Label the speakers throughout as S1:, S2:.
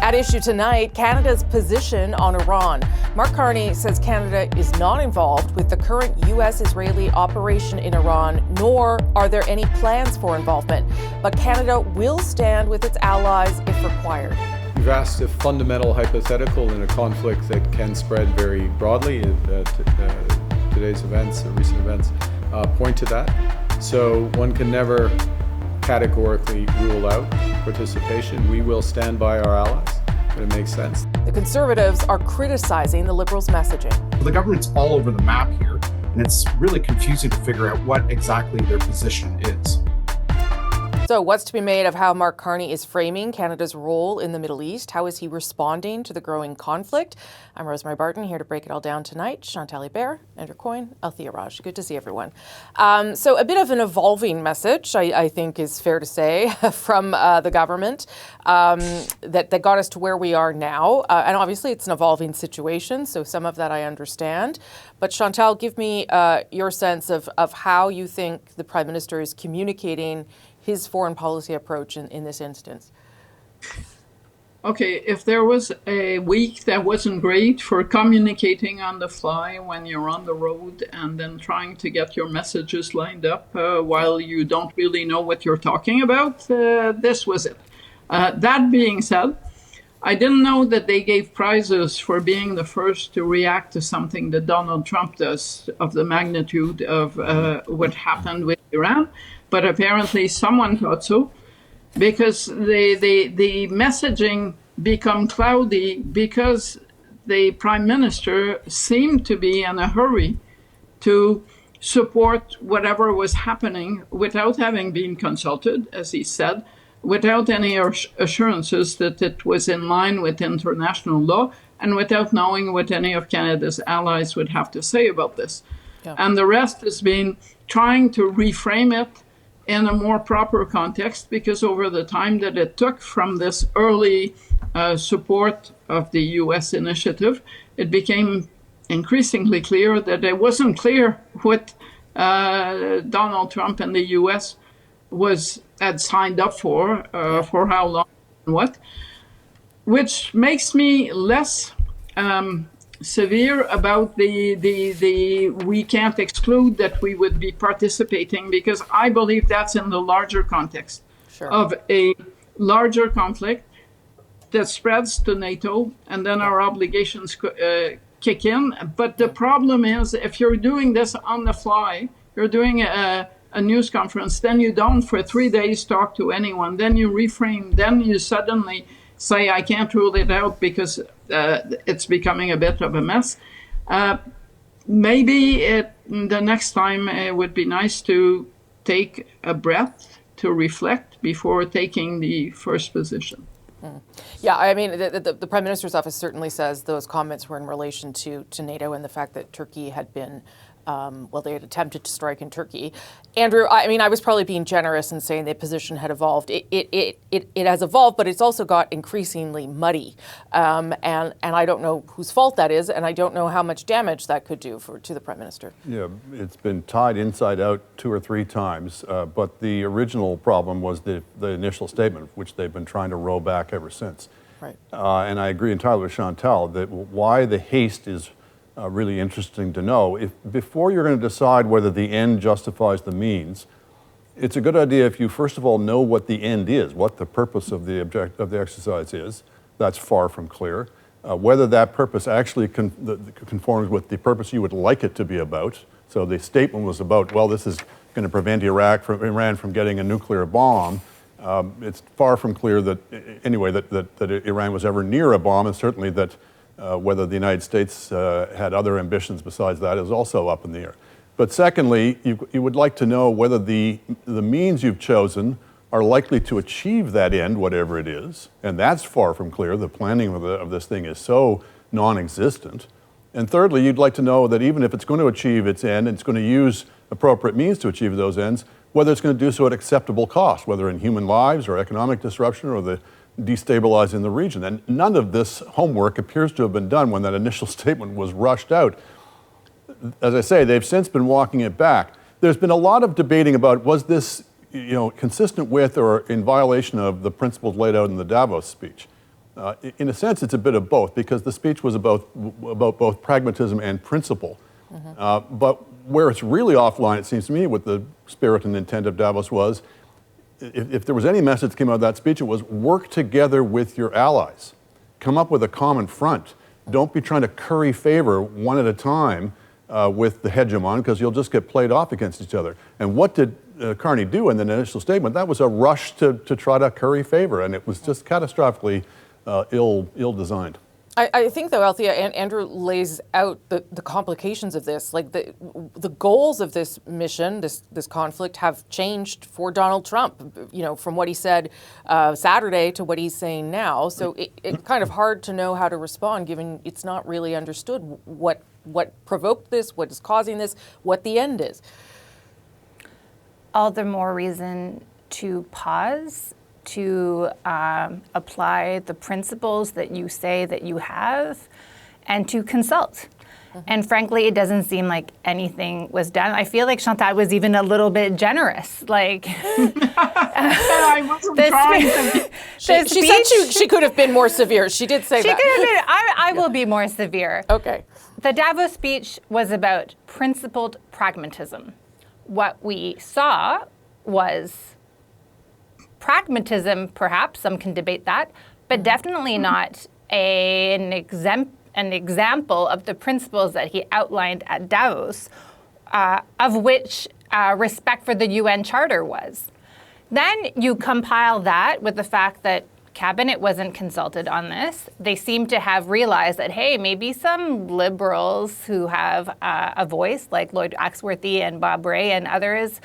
S1: At issue tonight, Canada's position on Iran. Mark Carney says Canada is not involved with the current U.S.-Israeli operation in Iran, nor are there any plans for involvement. But Canada will stand with its allies if required.
S2: You've asked a fundamental hypothetical in a conflict that can spread very broadly. Today's events, recent events, point to that. So one can never categorically rule out participation. We will stand by our allies when it makes sense.
S1: The Conservatives are criticizing the Liberals' messaging.
S3: The government's all over the map here, and it's really confusing to figure out what exactly their position is.
S1: So what's to be made of how Mark Carney is framing Canada's role in the Middle East? How is he responding to the growing conflict? I'm Rosemary Barton, here to break it all down tonight. Chantal Hebert, Coyne and Althia Raj. Good to see everyone. So a bit of an evolving message, I think is fair to say, from the government that got us to where we are now. And obviously it's an evolving situation, so some of that I understand. But Chantal, give me your sense of how you think the Prime Minister is communicating his foreign policy approach in this instance.
S4: Okay, if there was a week that wasn't great for communicating on the fly when you're on the road and then trying to get your messages lined up while you don't really know what you're talking about, this was it. That being said, I didn't know that they gave prizes for being the first to react to something that Donald Trump does of the magnitude of what happened with Iran. But apparently someone thought so, because the messaging become cloudy because the Prime Minister seemed to be in a hurry to support whatever was happening without having been consulted, as he said, without any assurances that it was in line with international law, and without knowing what any of Canada's allies would have to say about this. Yeah. And the rest has been trying to reframe it in a more proper context, because over the time that it took from this early support of the U.S. initiative, it became increasingly clear that it wasn't clear what Donald Trump and the U.S. had signed up for how long and what, which makes me less severe about the we can't exclude that we would be participating, because I believe that's in the larger context of a larger conflict that spreads to NATO, and then our obligations kick in. But the problem is, if you're doing this on the fly, you're doing a news conference, then you don't for 3 days talk to anyone, then you reframe, then you suddenly say, I can't rule it out because it's becoming a bit of a mess. Maybe the next time it would be nice to take a breath to reflect before taking the first position.
S1: Yeah, I mean, the Prime Minister's office certainly says those comments were in relation to NATO and the fact that Turkey had been they had attempted to strike in Turkey. Andrew, I mean, I was probably being generous in saying the position had evolved. It has evolved, but it's also got increasingly muddy. And I don't know whose fault that is, and I don't know how much damage that could do to the Prime Minister. Yeah,
S5: it's been tied inside out 2 or 3 times, but the original problem was the initial statement, which they've been trying to roll back ever since. Right. And I agree entirely with Chantal that why the haste is really interesting to know. Before you're going to decide whether the end justifies the means, it's a good idea if you first of all know what the end is, what the purpose of the exercise is. That's far from clear. Whether that purpose actually conforms with the purpose you would like it to be about. So the statement was about, well, this is going to prevent Iran from getting a nuclear bomb. It's far from clear that anyway that Iran was ever near a bomb, and certainly that whether the United States had other ambitions besides that is also up in the air. But secondly, you would like to know whether the means you've chosen are likely to achieve that end, whatever it is, and that's far from clear. The planning of this thing is so non-existent. And thirdly, you'd like to know that even if it's going to achieve its end, and it's going to use appropriate means to achieve those ends, whether it's going to do so at acceptable cost, whether in human lives or economic disruption or the destabilizing the region. And none of this homework appears to have been done when that initial statement was rushed out. As I say, they've since been walking it back. There's been a lot of debating about, was this consistent with or in violation of the principles laid out in the Davos speech? In a sense, it's a bit of both, because the speech was about both pragmatism and principle. But where it's really offline, it seems to me, with the spirit and intent of Davos was, if there was any message that came out of that speech, it was work together with your allies. Come up with a common front. Don't be trying to curry favor one at a time with the hegemon, because you'll just get played off against each other. And what did Carney do in the initial statement? That was a rush to try to curry favor, and it was just catastrophically ill-designed.
S1: I think, though, Althia, and Andrew lays out the complications of this. Like the goals of this mission, this conflict, have changed for Donald Trump. You know, from what he said Saturday to what he's saying now. So it's kind of hard to know how to respond, given it's not really understood what provoked this, what is causing this, what the end is.
S6: All the more reason to pause, to apply the principles that you say that you have, and to consult. And frankly, it doesn't seem like anything was done. I feel like Chantal was even a little bit generous. Like,
S4: I wasn't trying to.
S1: She said she could have been more severe. She did say that.
S6: She could have been. I will be more severe.
S1: Okay.
S6: The Davos speech was about principled pragmatism. What we saw was pragmatism, perhaps, some can debate that, but definitely not an example of the principles that he outlined at Davos, of which respect for the UN Charter was. Then you compile that with the fact that Cabinet wasn't consulted on this. They seem to have realized that, hey, maybe some liberals who have a voice, like Lloyd Axworthy and Bob Rae and others,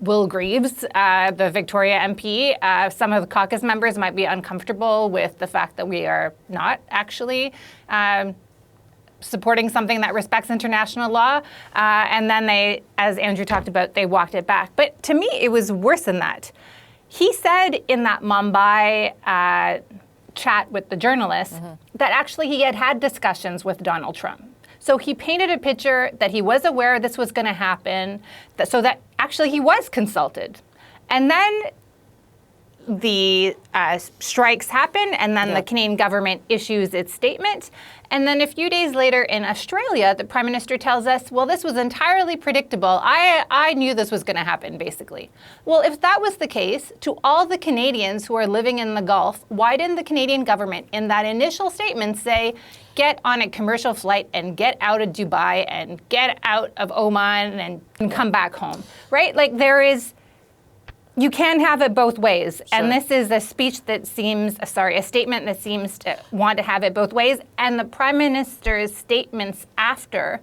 S6: Will Greaves, the Victoria MP, some of the caucus members might be uncomfortable with the fact that we are not actually supporting something that respects international law. And then they, as Andrew talked about, they walked it back. But to me, it was worse than that. He said in that Mumbai chat with the journalists that actually he had had discussions with Donald Trump. So he painted a picture that he was aware this was going to happen, so that actually he was consulted. And then the strikes happen, and then the Canadian government issues its statement. And then a few days later in Australia, the Prime Minister tells us, well, this was entirely predictable. I knew this was going to happen, basically. Well, if that was the case, to all the Canadians who are living in the Gulf, why didn't the Canadian government in that initial statement say, get on a commercial flight and get out of Dubai and get out of Oman and come back home, right? Like you can have it both ways. Sure. And this is a speech that seems, a statement that seems to want to have it both ways. And the Prime Minister's statements after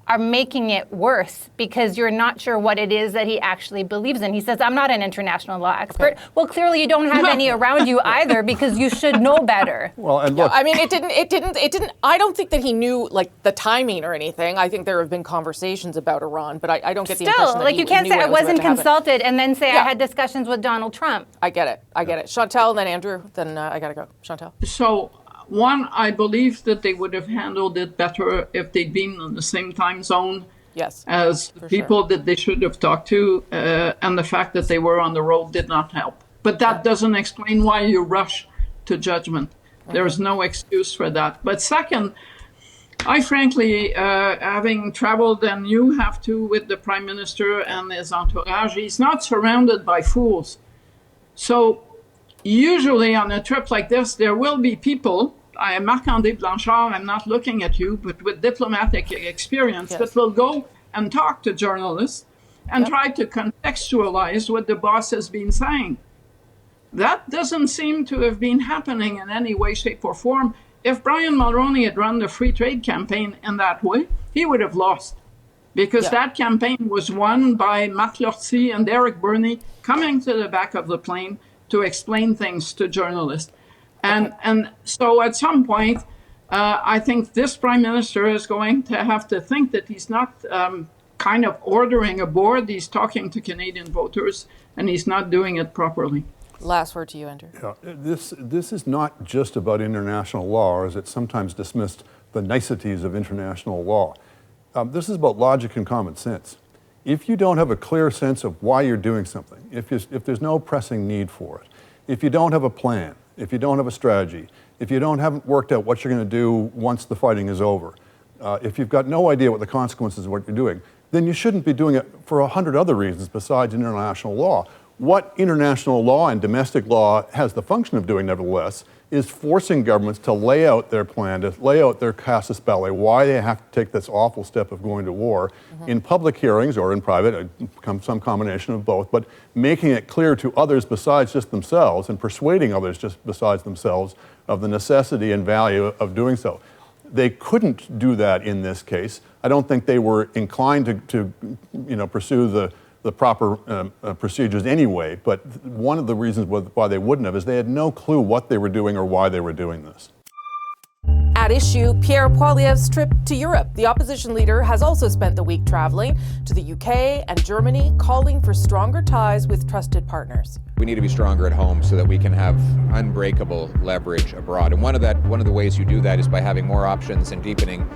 S6: are making it worse, because you're not sure what it is that he actually believes in. He says, I'm not an international law expert. Okay. Well, clearly you don't have any around you either, because you should know better.
S5: Well, and look,
S1: I mean, it didn't, I don't think that he knew, like, the timing or anything. I think there have been conversations about Iran, but I don't get the impression that
S6: like, you can't say I wasn't consulted and then say I had discussions with Donald Trump.
S1: I get it. Chantal, then Andrew, then I got to go. Chantal.
S4: So, one, I believe that they would have handled it better if they'd been in the same time zone as the people that they should have talked to, and the fact that they were on the road did not help. But that doesn't explain why you rush to judgment. There's no excuse for that. But second, I frankly, having traveled, and you have to, with the Prime Minister and his entourage, he's not surrounded by fools. So usually on a trip like this, there will be people, Marc-André Blanchard, I'm not looking at you, but with diplomatic experience, that will go and talk to journalists and try to contextualize what the boss has been saying. That doesn't seem to have been happening in any way, shape, or form. If Brian Mulroney had run the free trade campaign in that way, he would have lost. Because that campaign was won by Marc Lortie and Derek Burney coming to the back of the plane to explain things to journalists. And so at some point, I think this Prime Minister is going to have to think that he's not kind of ordering a board, he's talking to Canadian voters, and he's not doing it properly.
S1: Last word to you, Andrew.
S5: Yeah, this is not just about international law, or as it's sometimes dismissed, the niceties of international law. This is about logic and common sense. If you don't have a clear sense of why you're doing something, if there's no pressing need for it, if you don't have a plan, if you don't have a strategy, if you haven't worked out what you're going to do once the fighting is over, if you've got no idea what the consequences of what you're doing, then you shouldn't be doing it for 100 other reasons besides international law. What international law and domestic law has the function of doing, nevertheless, is forcing governments to lay out their plan, to lay out their casus belli, why they have to take this awful step of going to war in public hearings or in private, some combination of both, but making it clear to others besides just themselves and persuading others just besides themselves of the necessity and value of doing so. They couldn't do that in this case. I don't think they were inclined to pursue the proper procedures anyway, but one of the reasons why they wouldn't have is they had no clue what they were doing or why they were doing this.
S1: At issue, Pierre Poilievre's trip to Europe. The opposition leader has also spent the week traveling to the UK and Germany, calling for stronger ties with trusted partners.
S7: We need to be stronger at home so that we can have unbreakable leverage abroad. And one of the ways you do that is by having more options and deepening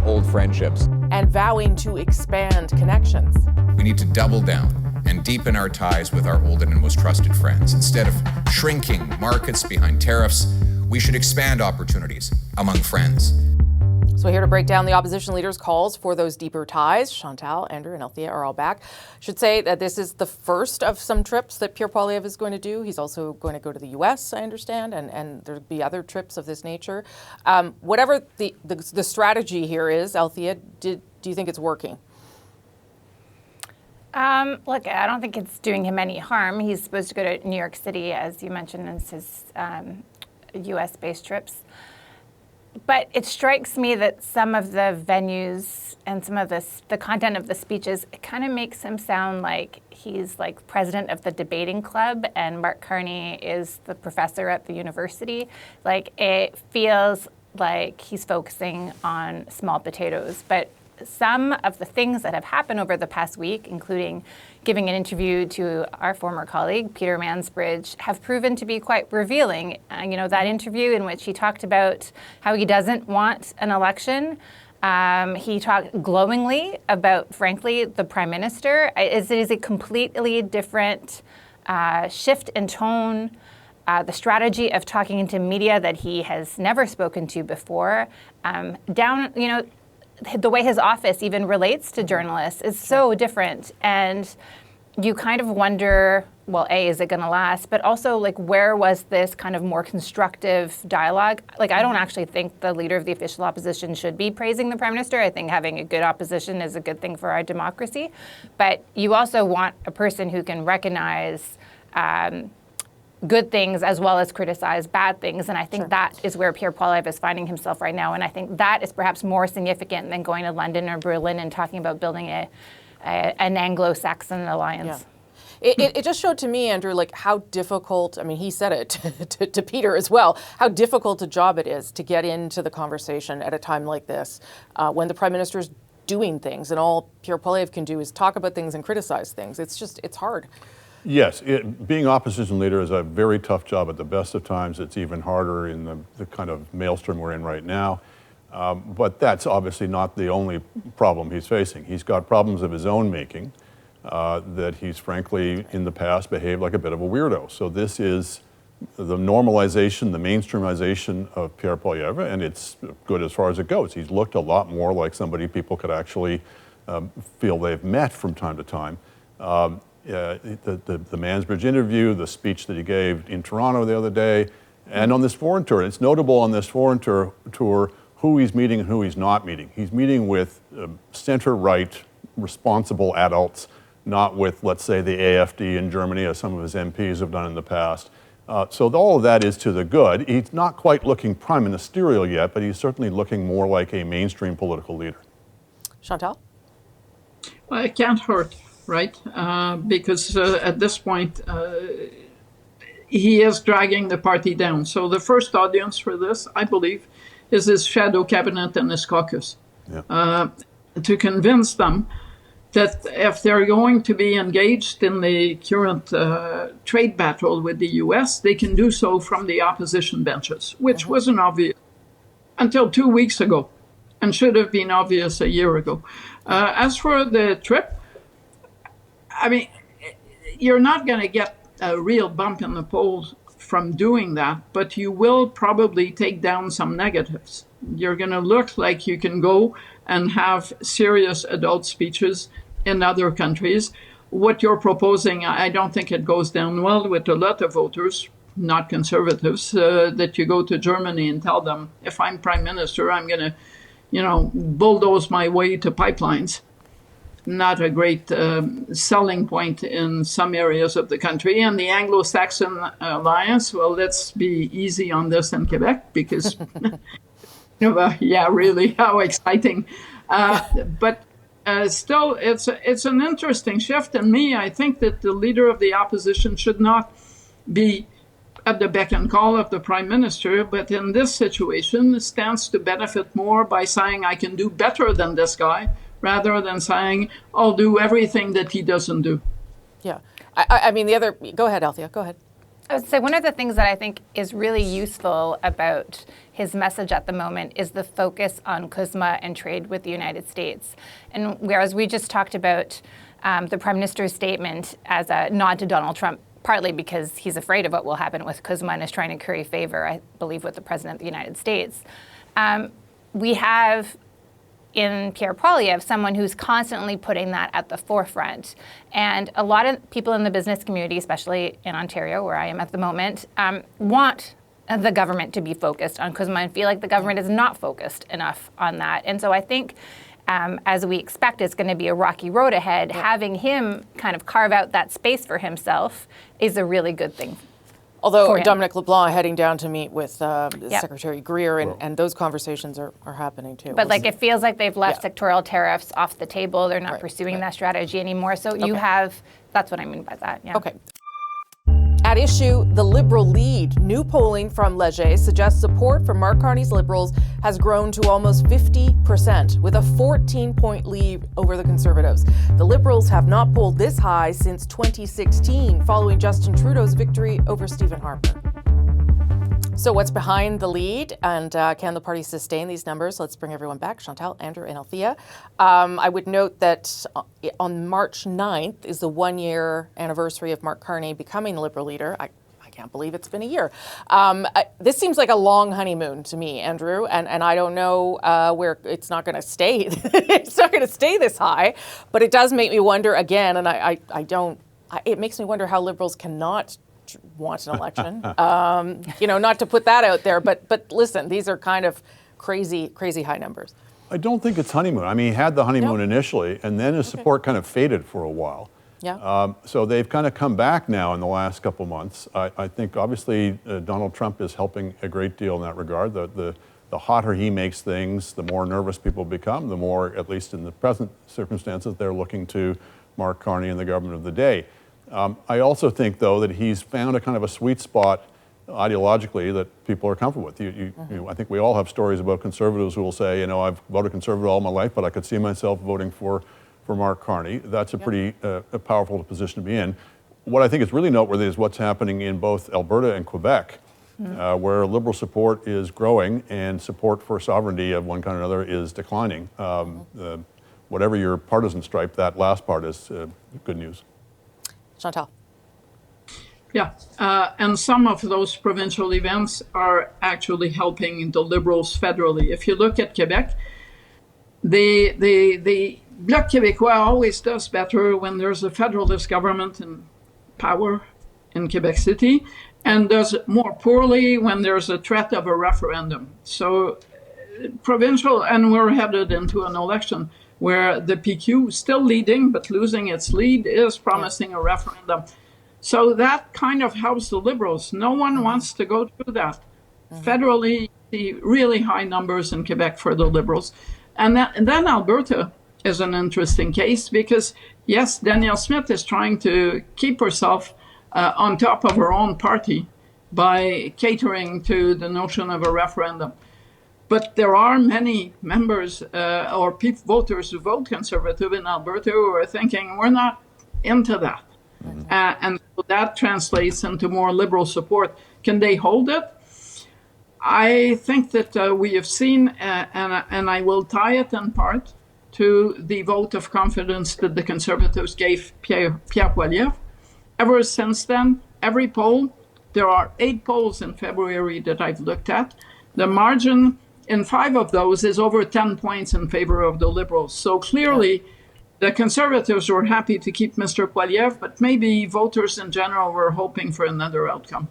S7: old friendships.
S1: And vowing to expand connections.
S8: We need to double down and deepen our ties with our old and most trusted friends. Instead of shrinking markets behind tariffs, we should expand opportunities among friends.
S1: So here to break down the opposition leader's calls for those deeper ties, Chantal, Andrew, and Althia are all back. Should say that this is the first of some trips that Pierre Poilievre is going to do. He's also going to go to the U.S., I understand, and there'll be other trips of this nature. Whatever the strategy here is, Althia, do you think it's working?
S6: Look, I don't think it's doing him any harm. He's supposed to go to New York City, as you mentioned, in his U.S.-based trips. But it strikes me that some of the venues and some of the content of the speeches, it kind of makes him sound like he's like president of the debating club and Mark Carney is the professor at the university. Like, it feels like he's focusing on small potatoes. But some of the things that have happened over the past week, including giving an interview to our former colleague, Peter Mansbridge, have proven to be quite revealing. That interview in which he talked about how he doesn't want an election. He talked glowingly about, frankly, the Prime Minister. It is a completely different shift in tone. The strategy of talking into media that he has never spoken to before. The way his office even relates to journalists is so different. And you kind of wonder, well, A, is it going to last? But also, like, where was this kind of more constructive dialogue? Like, I don't actually think the leader of the official opposition should be praising the Prime Minister. I think having a good opposition is a good thing for our democracy. But you also want a person who can recognize good things as well as criticize bad things. And I think that is where Pierre Poilievre is finding himself right now. And I think that is perhaps more significant than going to London or Berlin and talking about building an Anglo-Saxon alliance.
S1: Yeah. It just showed to me, Andrew, like how difficult, I mean, he said it to Peter as well, how difficult a job it is to get into the conversation at a time like this when the Prime Minister is doing things and all Pierre Poilievre can do is talk about things and criticize things. It's hard.
S5: Yes, being opposition leader is a very tough job at the best of times. It's even harder in the kind of maelstrom we're in right now. But that's obviously not the only problem he's facing. He's got problems of his own making that he's frankly in the past behaved like a bit of a weirdo. So this is the normalization, the mainstreamization of Pierre Poilievre, and it's good as far as it goes. He's looked a lot more like somebody people could actually feel they've met from time to time. The Mansbridge interview, the speech that he gave in Toronto the other day, and on this foreign tour. It's notable on this foreign tour who he's meeting and who he's not meeting. He's meeting with center-right responsible adults, not with, let's say, the AfD in Germany, as some of his MPs have done in the past. So all of that is to the good. He's not quite looking prime ministerial yet, but he's certainly looking more like a mainstream political leader.
S1: Chantal?
S4: Well, it can't hurt, right? Because at this point, he is dragging the party down. So the first audience for this, I believe, is his shadow cabinet and his caucus. Yeah. To convince them that if they're going to be engaged in the current trade battle with the US, they can do so from the opposition benches, which wasn't obvious until 2 weeks ago and should have been obvious a year ago. As for the trip, I mean, you're not going to get a real bump in the polls from doing that, but you will probably take down some negatives. You're going to look like you can go and have serious adult speeches in other countries. What you're proposing, I don't think it goes down well with a lot of voters, not conservatives, that you go to Germany and tell them, if I'm prime minister, I'm going to, bulldoze my way to pipelines. Not a great selling point in some areas of the country. And the Anglo-Saxon Alliance, well, let's be easy on this in Quebec because, yeah, really, how exciting. But still, it's an interesting shift. And I think that the leader of the opposition should not be at the beck and call of the prime minister, but in this situation stands to benefit more by saying, I can do better than this guy, rather than saying, I'll do everything that he doesn't do.
S1: Yeah. Go ahead, Althia, go ahead.
S6: I would say one of the things that I think is really useful about his message at the moment is the focus on CUSMA and trade with the United States. And whereas we just talked about the Prime Minister's statement as a nod to Donald Trump, partly because he's afraid of what will happen with CUSMA and is trying to curry favor, I believe, with the President of the United States, we have in Pierre Poilievre someone who's constantly putting that at the forefront. And a lot of people in the business community, especially in Ontario, where I am at the moment, want the government to be focused on CUSMA and feel like the government is not focused enough on that. And so I think, as we expect, it's going to be a rocky road ahead. Yeah. Having him kind of carve out that space for himself is a really good thing.
S1: Although Dominic LeBlanc heading down to meet with Secretary Greer, and those conversations are happening too.
S6: But it feels like they've left sectoral tariffs off the table. They're not pursuing that strategy anymore. So you have, that's what I mean by that. Yeah.
S1: Okay. At issue, the Liberal lead. New polling from Leger suggests support for Mark Carney's Liberals has grown to almost 50%, with a 14-point lead over the Conservatives. The Liberals have not polled this high since 2016, following Justin Trudeau's victory over Stephen Harper. So what's behind the lead, and can the party sustain these numbers? Let's bring everyone back. Chantal, Andrew, and Althia. I would note that on March 9th is the one-year anniversary of Mark Carney becoming the Liberal leader. I can't believe it's been a year. This seems like a long honeymoon to me, Andrew, and I don't know where it's not going to stay. It's not going to stay this high, but it does make me wonder again, and it makes me wonder how Liberals cannot want an election. Not to put that out there, but listen, these are kind of crazy high numbers.
S5: I don't think it's honeymoon. I mean, he had the honeymoon initially, and then his support kind of faded for a while.
S1: Yeah.
S5: So they've kind of come back now in the last couple months. I think obviously Donald Trump is helping a great deal in that regard. The hotter he makes things, the more nervous people become, the more, at least in the present circumstances, they're looking to Mark Carney and the government of the day. I also think, though, that he's found a kind of a sweet spot ideologically that people are comfortable with. I think we all have stories about conservatives who will say, I've voted conservative all my life, but I could see myself voting for Mark Carney. That's a pretty a powerful position to be in. What I think is really noteworthy is what's happening in both Alberta and Quebec, where Liberal support is growing and support for sovereignty of one kind or another is declining. Whatever your partisan stripe, that last part is good news.
S1: Chantal.
S4: Yeah, and some of those provincial events are actually helping the Liberals federally. If you look at Quebec, the Bloc Québécois always does better when there's a federalist government in power in Quebec City, and does more poorly when there's a threat of a referendum. So provincial, and we're headed into an election where the PQ, still leading but losing its lead, is promising a referendum. So that kind of helps the Liberals. No one wants to go through that. Federally, the really high numbers in Quebec for the Liberals. And then Alberta is an interesting case because, yes, Danielle Smith is trying to keep herself on top of her own party by catering to the notion of a referendum. But there are many members or voters who vote Conservative in Alberta who are thinking, we're not into that. And so that translates into more Liberal support. Can they hold it? I think that we have seen, and I will tie it in part to the vote of confidence that the Conservatives gave Pierre Poilievre. Ever since then, every poll There are 8 polls in February that I've looked at. The margin in 5 of those is over 10 points in favor of the Liberals. So clearly, the Conservatives were happy to keep Mr. Poilievre, but maybe voters in general were hoping for another outcome.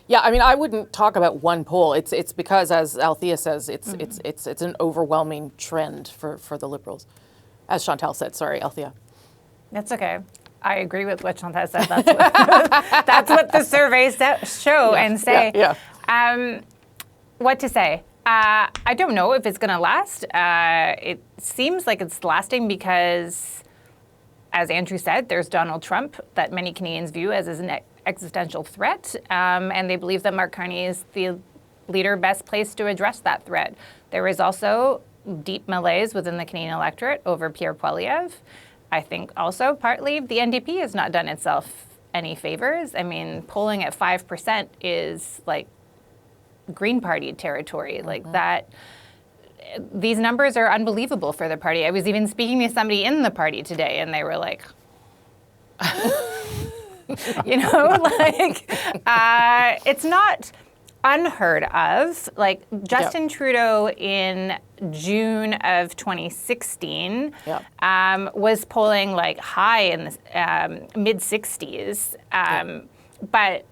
S1: Yeah, I mean, I wouldn't talk about one poll. It's because, as Althia says, it's an overwhelming trend for the Liberals. As Chantal said, sorry, Althia.
S6: That's okay. I agree with what Chantal said. That's what the surveys show and say.
S1: Yeah.
S6: What to say? I don't know if it's going to last. It seems like it's lasting because, as Andrew said, there's Donald Trump that many Canadians view as an existential threat, and they believe that Mark Carney is the leader best placed to address that threat. There is also deep malaise within the Canadian electorate over Pierre Poilievre. I think also partly the NDP has not done itself any favors. I mean, polling at 5% is like Green Party territory. Like that, these numbers are unbelievable for the party. I was even speaking to somebody in the party today, and they were like, it's not unheard of. Like Justin Trudeau in June of 2016 was polling like high in the mid 60s, but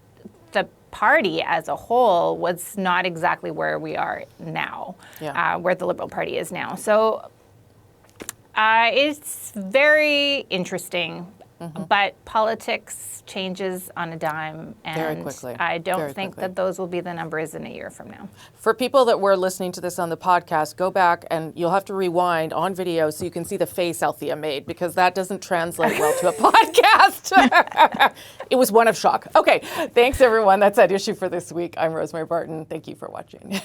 S6: the party as a whole was not exactly where we are now, where the Liberal Party is now. So it's very interesting. But politics changes on a dime, and
S1: very quickly.
S6: I don't think that those will be the numbers in a year from now.
S1: For people that were listening to this on the podcast, go back and you'll have to rewind on video so you can see the face Althia made, because that doesn't translate well to a podcast. It was one of shock. Okay, thanks everyone. That's At Issue for this week. I'm Rosemary Barton. Thank you for watching.